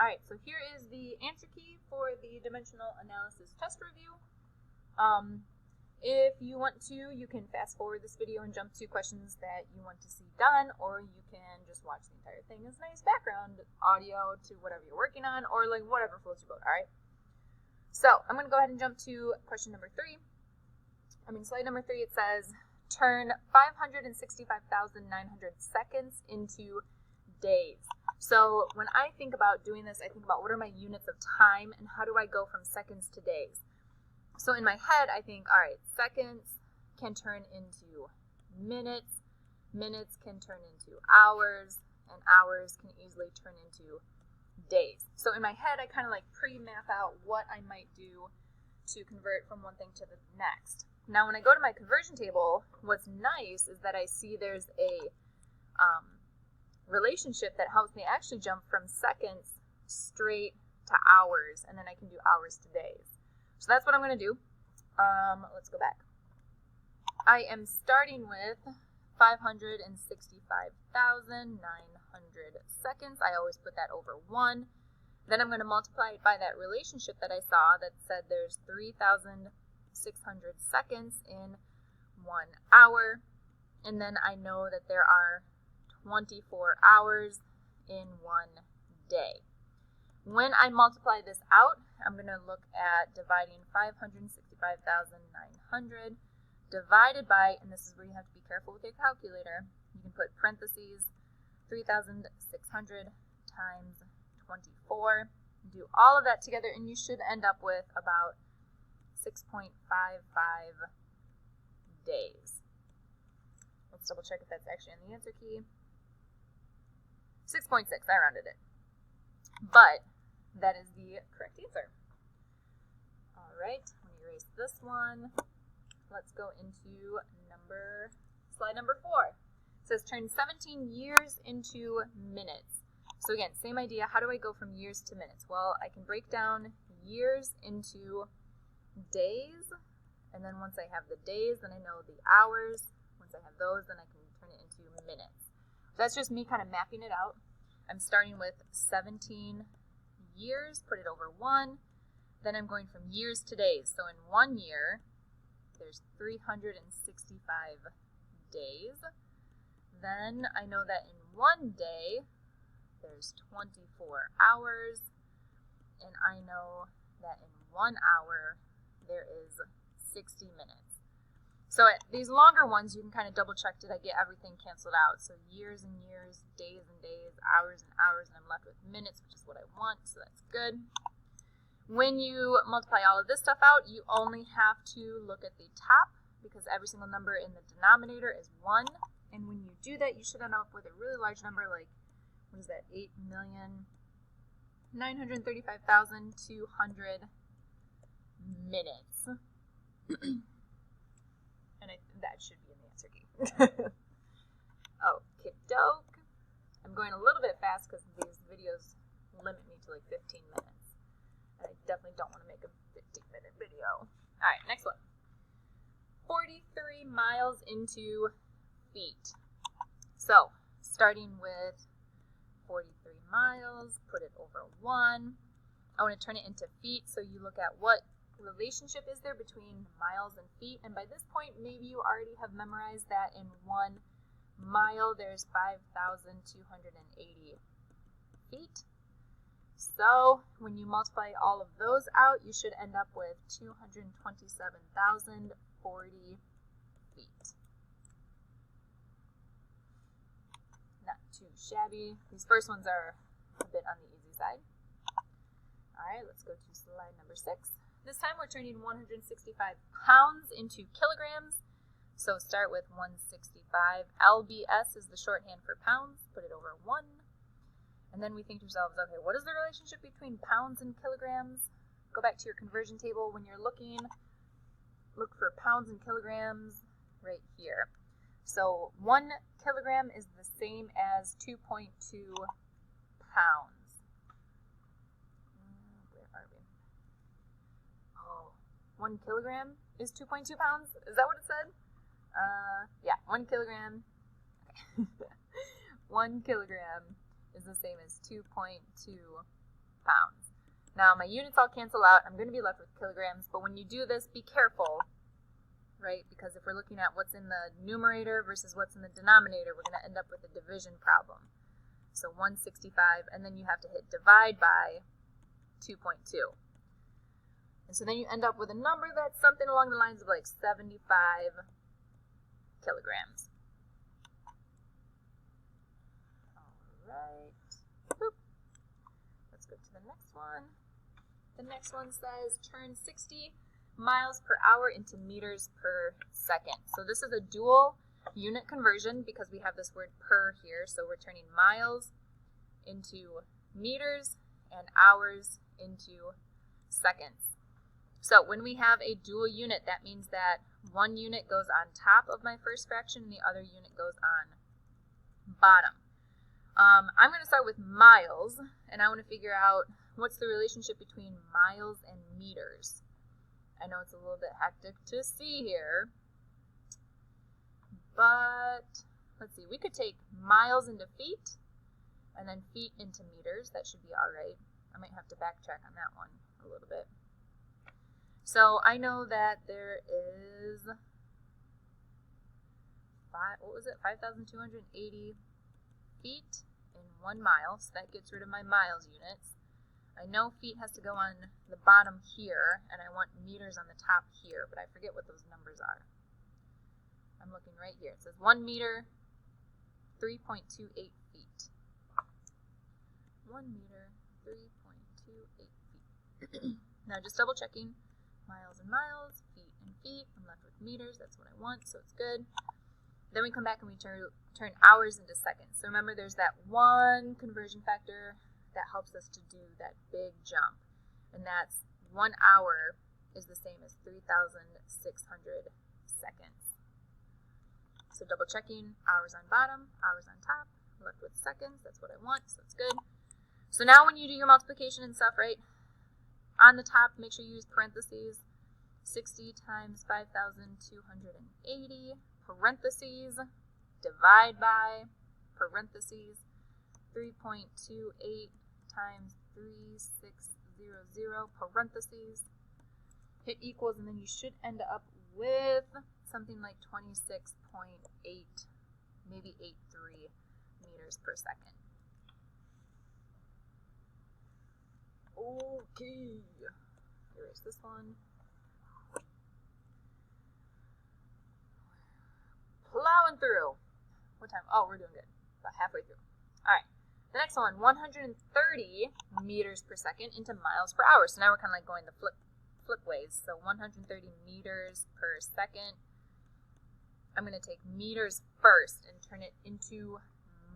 Alright, so here is the answer key for the dimensional analysis test review. If you want to, you can fast forward this video and jump to questions that you want to see done, or you can just watch the entire thing as nice background audio to whatever you're working on, or like whatever floats your boat, alright? So, I'm going to go ahead and jump to question number 3. Slide number 3, it says, turn 565,900 seconds into days. So when I think about doing this, I think about what are my units of time and how do I go from seconds to days. So in my head, I think, all right, seconds can turn into minutes, minutes can turn into hours, and hours can easily turn into days. So in my head, I kind of like pre-map out what I might do to convert from one thing to the next. Now when I go to my conversion table, what's nice is that I see there's a relationship that helps me actually jump from seconds straight to hours, and then I can do hours to days. So that's what I'm going to do. Let's go back. I am starting with 565,900 seconds. I always put that over 1. Then I'm going to multiply it by that relationship that I saw that said there's 3,600 seconds in 1 hour. And then I know that there are 24 hours in 1 day. When I multiply this out, I'm going to look at dividing 565,900 divided by, and this is where you have to be careful with your calculator, you can put parentheses, 3,600 times 24. Do all of that together and you should end up with about 6.55 days. Let's double check if that's actually in the answer key. 6.6, I rounded it. But that is the correct answer. Alright, I'm going to erase this one. Let's go into slide number 4. It says turn 17 years into minutes. So again, same idea. How do I go from years to minutes? Well, I can break down years into days. And then once I have the days, then I know the hours. Once I have those, then I can turn it into minutes. That's just me kind of mapping it out. I'm starting with 17 years, put it over 1. Then I'm going from years to days. So in 1 year, there's 365 days. Then I know that in 1 day, there's 24 hours. And I know that in 1 hour, there is 60 minutes. So these longer ones, you can kind of double check, did I get everything canceled out? So years and years, days and days, hours and hours, and I'm left with minutes, which is what I want, so that's good. When you multiply all of this stuff out, you only have to look at the top, because every single number in the denominator is 1. And when you do that, you should end up with a really large number, like, what is that, 8,935,200 minutes. And that should be in the answer key. Okie doke. I'm going a little bit fast because these videos limit me to like 15 minutes. And I definitely don't want to make a 15-minute video. Alright, next one. 43 miles into feet. So, starting with 43 miles, put it over 1. I want to turn it into feet, so you look at what relationship is there between miles and feet, and by this point maybe you already have memorized that in 1 mile there's 5,280 feet. So when you multiply all of those out, you should end up with 227,040 feet. Not too shabby. These first ones are a bit on the easy side. Alright, let's go to slide number 6. This time we're turning 165 pounds into kilograms. So start with 165. LBS is the shorthand for pounds. Put it over 1. And then we think to ourselves, okay, what is the relationship between pounds and kilograms? Go back to your conversion table. When you're looking, look for pounds and kilograms right here. So 1 kilogram is the same as 2.2 pounds. 1 kilogram is 2.2 pounds? Is that what it said? Yeah, 1 kilogram. Okay. 1 kilogram is the same as 2.2 pounds. Now my units all cancel out. I'm going to be left with kilograms, but when you do this, be careful, right? Because if we're looking at what's in the numerator versus what's in the denominator, we're going to end up with a division problem. So 165, and then you have to hit divide by 2.2. And so then you end up with a number that's something along the lines of like 75 kilograms. All right. Boop. Let's go to the next one. The next one says turn 60 miles per hour into meters per second. So this is a dual unit conversion because we have this word per here. So we're turning miles into meters and hours into seconds. So when we have a dual unit, that means that one unit goes on top of my first fraction and the other unit goes on bottom. I'm going to start with miles, and I want to figure out what's the relationship between miles and meters. I know it's a little bit hectic to see here, but let's see. We could take miles into feet and then feet into meters. That should be all right. I might have to backtrack on that one a little bit. So I know that there is 5,280 feet in 1 mile, so that gets rid of my miles units. I know feet has to go on the bottom here, and I want meters on the top here, but I forget what those numbers are. I'm looking right here. It says 1 meter, 3.28 feet. 1 meter, 3.28 feet. Now just double checking. Miles and miles, feet and feet. I'm left with meters. That's what I want, so it's good. Then we come back and we turn hours into seconds. So remember, there's that one conversion factor that helps us to do that big jump. And that's 1 hour is the same as 3,600 seconds. So double checking, hours on bottom, hours on top, left with seconds. That's what I want, so it's good. So now when you do your multiplication and stuff, right, on the top, make sure you use parentheses. 60 times 5,280, parentheses, divide by, parentheses, 3.28 times 3600, parentheses, hit equals, and then you should end up with something like 26.8, maybe 83 meters per second. Okay, erase this one. Plowing through. What time? Oh, we're doing good. About halfway through. All right. The next one, 130 meters per second into miles per hour. So now we're kind of like going the flip ways. So 130 meters per second. I'm going to take meters first and turn it into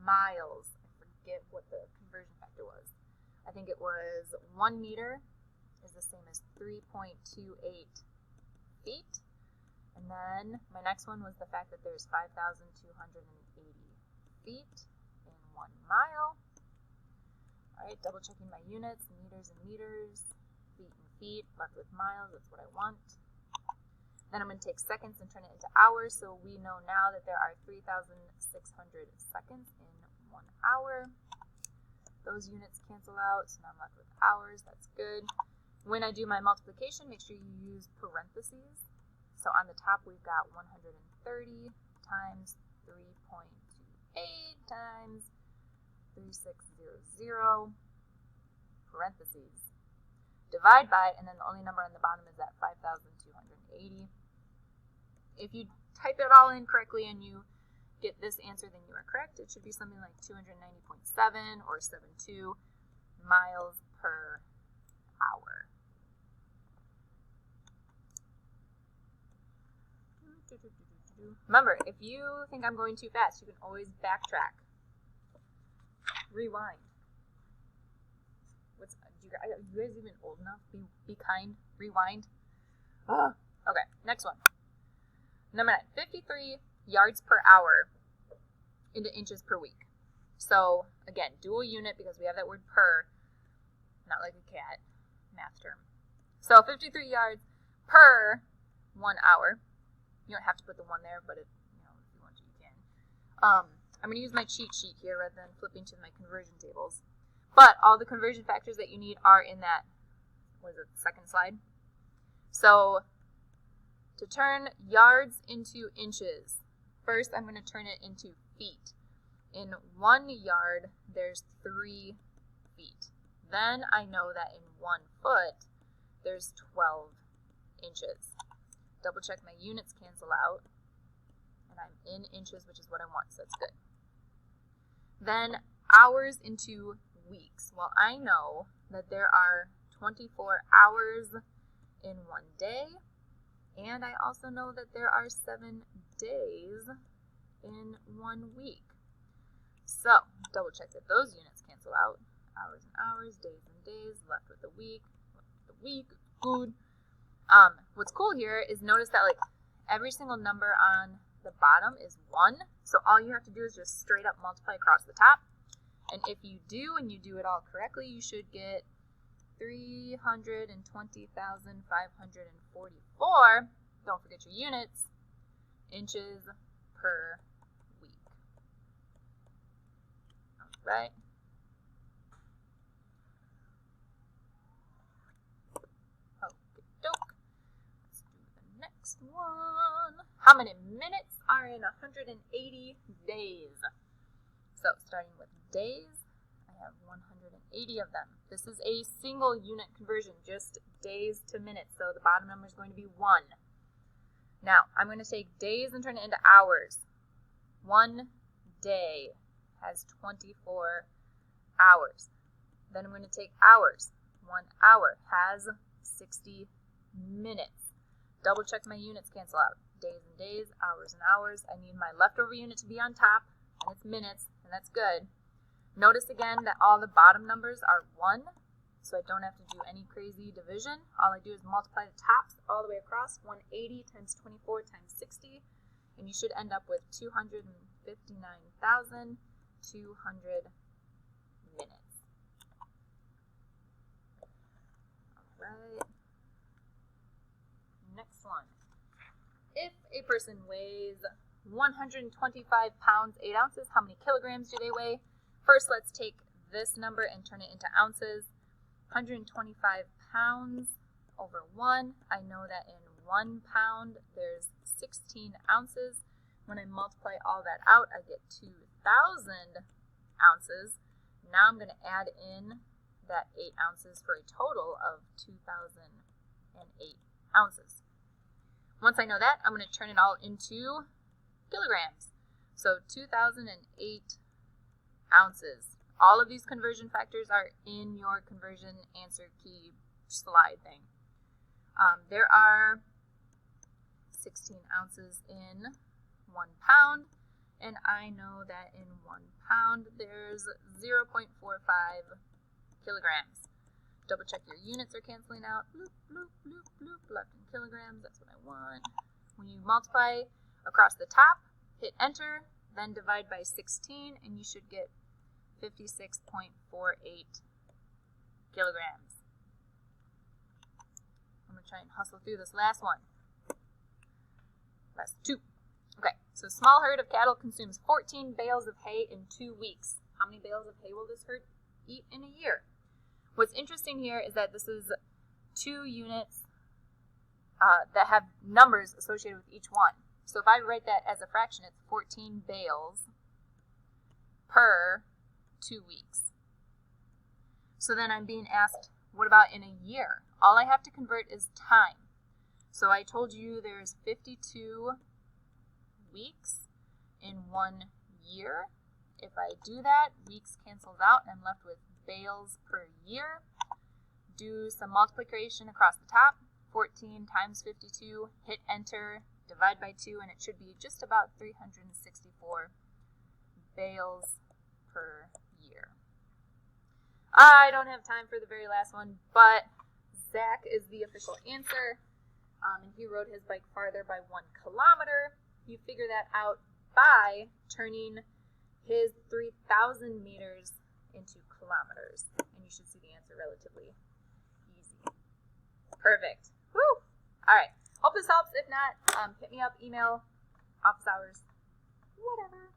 miles. I forget what the conversion factor was. I think it was 1 meter is the same as 3.28 feet. And then my next one was the fact that there's 5,280 feet in 1 mile. All right, double checking my units, meters and meters, feet and feet, left with miles, that's what I want. Then I'm going to take seconds and turn it into hours, so we know now that there are 3,600 seconds in 1 hour. Those units cancel out, so now I'm left with hours, that's good. When I do my multiplication, make sure you use parentheses. So on the top, we've got 130 times 3.28 times 3600, parentheses, divide by, and then the only number on the bottom is that 5,280. If you type it all in correctly and you get this answer, then you are correct. It should be something like 290.7 or 72 miles per hour. Remember, if you think I'm going too fast, you can always backtrack. Rewind. Are you guys even old enough? Be kind. Rewind. Ugh. Okay, next one. Number 9, 53 yards per hour into inches per week. So, again, dual unit because we have that word per, not like a cat, math term. So, 53 yards per 1 hour. You don't have to put the 1 there, but if you want to, you can. I'm going to use my cheat sheet here rather than flipping to my conversion tables. But all the conversion factors that you need are in that, what is it, the second slide? So to turn yards into inches, first I'm going to turn it into feet. In 1 yard, there's 3 feet. Then I know that in 1 foot, there's 12 inches. Double check my units cancel out, and I'm in inches, which is what I want, so that's good. Then hours into weeks. Well, I know that there are 24 hours in 1 day, and I also know that there are 7 days in 1 week. So, double check that those units cancel out. Hours and hours, days and days, left with the week, good. What's cool here is notice that like every single number on the bottom is 1. So all you have to do is just straight up multiply across the top. And if you do, and you do it all correctly, you should get 320,544. Don't forget your units, inches per week. All right. Okey-doke. Let's do the next one. How many minutes are in 180 days? So starting with days, I have 180 of them. This is a single unit conversion, just days to minutes. So the bottom number is going to be 1. Now, I'm going to take days and turn it into hours. 1 day has 24 hours. Then I'm going to take hours. 1 hour has 60 minutes. Double check my units cancel out. Days and days, hours and hours. I need my leftover unit to be on top, and it's minutes, and that's good. Notice again that all the bottom numbers are 1, so I don't have to do any crazy division. All I do is multiply the tops all the way across. 180 times 24 times 60, and you should end up with 259,200 minutes. All right. Next one. If a person weighs 125 pounds, 8 ounces, how many kilograms do they weigh? First, let's take this number and turn it into ounces. 125 pounds over 1. I know that in 1 pound, there's 16 ounces. When I multiply all that out, I get 2,000 ounces. Now I'm going to add in that 8 ounces for a total of 2,008 ounces. Once I know that, I'm going to turn it all into kilograms. So 2,008 ounces. All of these conversion factors are in your conversion answer key slide thing. There are 16 ounces in 1 pound, and I know that in 1 pound there's 0.45 kilograms. Double check your units are canceling out. Bloop, bloop, bloop, bloop. Left in kilograms, that's what I want. When you multiply across the top, hit enter, then divide by 16, and you should get 56.48 kilograms. I'm going to try and hustle through this last one. Last 2. Okay, so small herd of cattle consumes 14 bales of hay in 2 weeks. How many bales of hay will this herd eat in a year? What's interesting here is that this is 2 units that have numbers associated with each one. So if I write that as a fraction, it's 14 bales per 2 weeks. So then I'm being asked, what about in a year? All I have to convert is time. So I told you there's 52 weeks in 1 year. If I do that, weeks cancels out, and I'm left with bales per year. Do some multiplication across the top. 14 times 52, hit enter, divide by 2, and it should be just about 364 bales per year. I don't have time for the very last one, but Zach is the official answer, and he rode his bike farther by 1 kilometer. You figure that out by turning his 3,000 meters into kilometers, and you should see the answer relatively easy. Perfect. Woo! All right. Hope this helps. If not, hit me up, email, office hours, whatever.